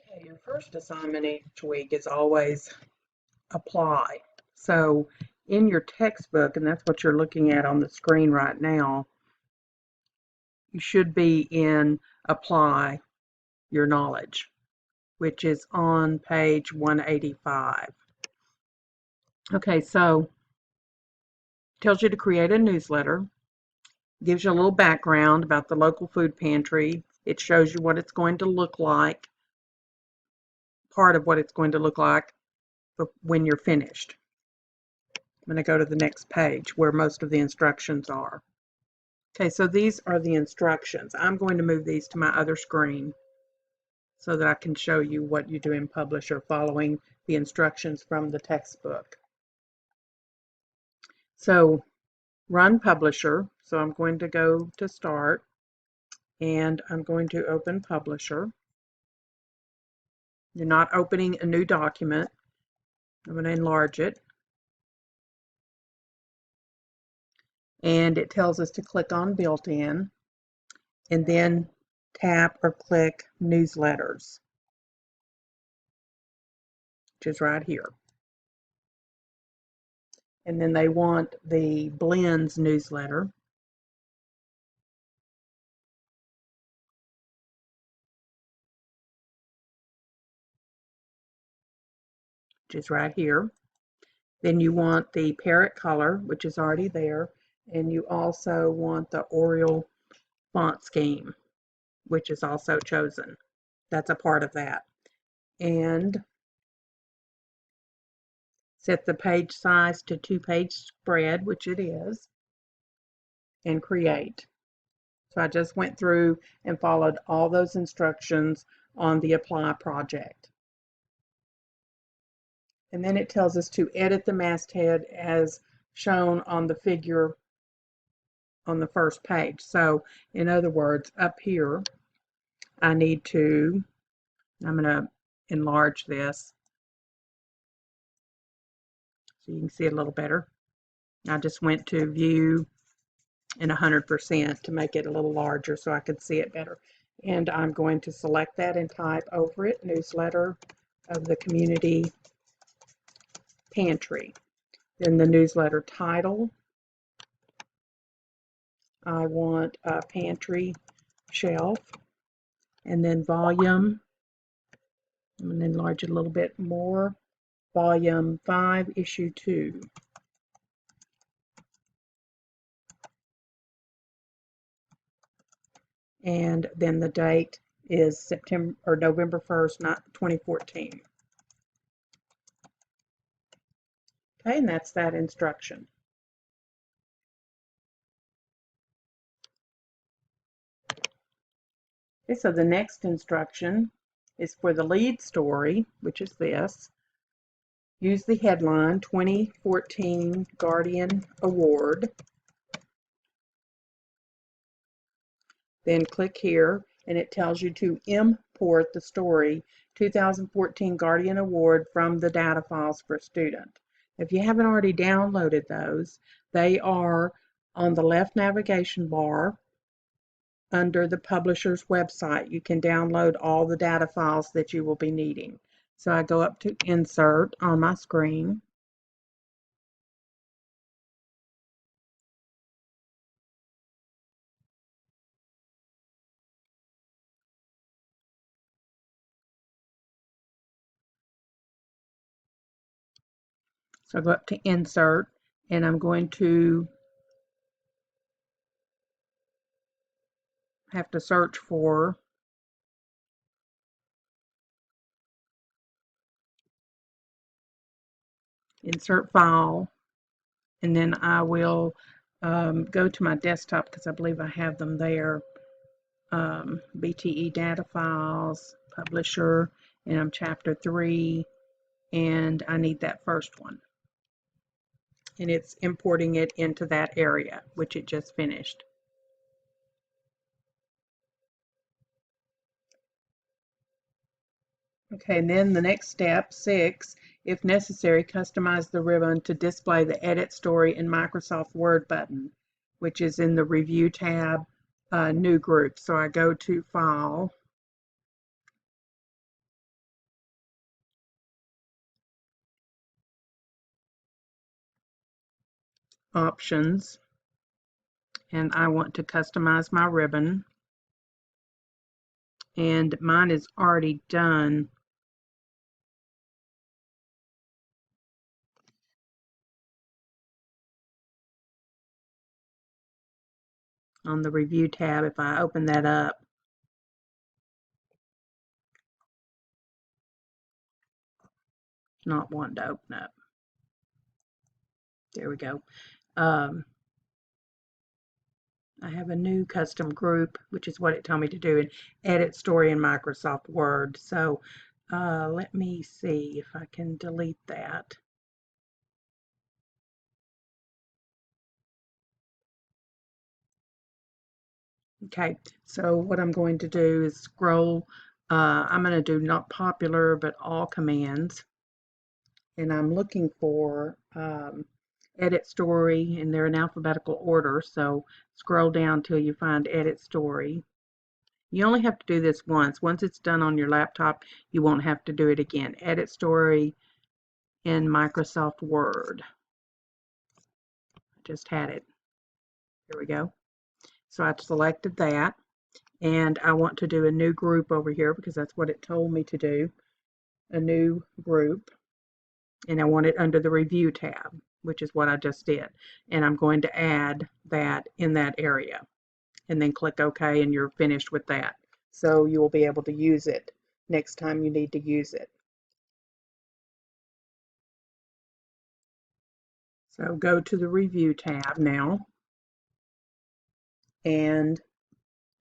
Okay, your first assignment each week is always apply. So in your textbook, and that's what you're looking at on the screen right now, you should be in apply your knowledge, which is on page 185. Okay, so it tells you to create a newsletter, gives you a little background about the local food pantry. It shows you what it's going to look like, part of what it's going to look like when you're finished. I'm going to go to the next page where most of the instructions are. Okay, so these are the instructions. I'm going to move these to my other screen so that I can show you what you do in Publisher following the instructions from the textbook. So run Publisher. So I'm going to go to Start and I'm going to open Publisher. You're not opening a new document. I'm going to enlarge it. And it tells us to click on Built-in and then tap or click Newsletters, which is right here. And then they want the Blends newsletter. Which is right here. Then you want the parrot color, which is already there. And you also want the Oriole font scheme, which is also chosen. That's a part of that. And set the page size to 2-page spread, which it is, and create. So I just went through and followed all those instructions on the apply project. And then it tells us to edit the masthead as shown on the figure on the first page. So in other words, up here, I'm going to enlarge this so you can see it a little better. I just went to view in 100% to make it a little larger so I could see it better. And I'm going to select that and type over it, newsletter of the community pantry. Then the newsletter title, I want a pantry shelf, and then volume, I'm going to enlarge it a little bit more, volume 5, issue 2. And then the date is September or November 1st, 2014. Okay, and that's that instruction. Okay, so the next instruction is for the lead story, which is this. Use the headline 2014 Guardian Award. Then click here and it tells you to import the story 2014 Guardian Award from the data files for student. If you haven't already downloaded those, they are on the left navigation bar under the publisher's website. You can download all the data files that you will be needing. So I go up to Insert on my screen. So I go up to Insert and I'm going to have to search for Insert File, and then I will go to my desktop because I believe I have them there. BTE data files, publisher, and I'm chapter 3, and I need that first one. And it's importing it into that area, which it just finished. Okay, and then the next step, 6, if necessary, customize the ribbon to display the Edit Story in Microsoft Word button, which is in the Review tab, New Group. So I go to File, options, and I want to customize my ribbon, and mine is already done on the review tab. If I open that up, it's not wanting to open up. There we go. I have a new custom group, which is what it told me to do, and edit story in Microsoft Word. So let me see if I can delete that. Okay, so what I'm going to do is scroll. I'm going to do not popular, but all commands. And I'm looking for edit story, and they're in alphabetical order. So scroll down till you find edit story. You only have to do this once. Once it's done on your laptop, you won't have to do it again. Edit story in Microsoft Word. I just had it. Here we go. So I've selected that, and I want to do a new group over here because that's what it told me to do. A new group, and I want it under the review tab, which is what I just did. And I'm going to add that in that area, and then click OK, and you're finished with that. So you will be able to use it next time you need to use it. So go to the review tab now, and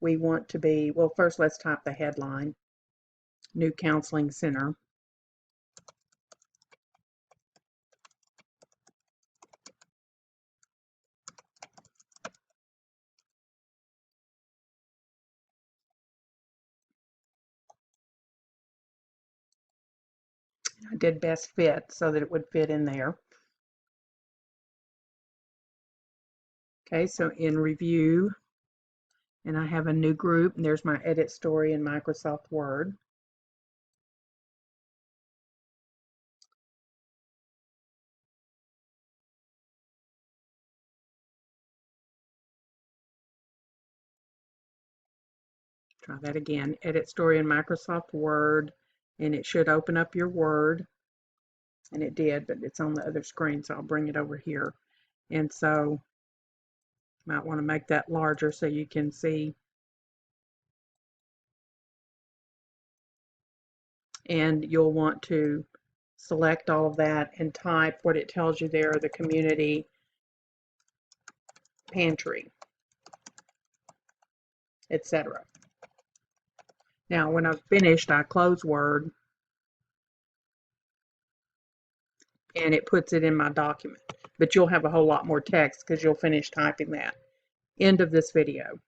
we want to be, well, first let's type the headline, New Counseling Center. I did best fit so that it would fit in there. Okay, so in review, and I have a new group, and there's my edit story in Microsoft Word. Try that again. Edit story in Microsoft Word, and it should open up your Word. And it did, but it's on the other screen, so I'll bring it over here. And so you might want to make that larger so you can see. And you'll want to select all of that and type what it tells you there, the community pantry, etc. Now, when I've finished, I close Word, and it puts it in my document. But you'll have a whole lot more text because you'll finish typing that. End of this video.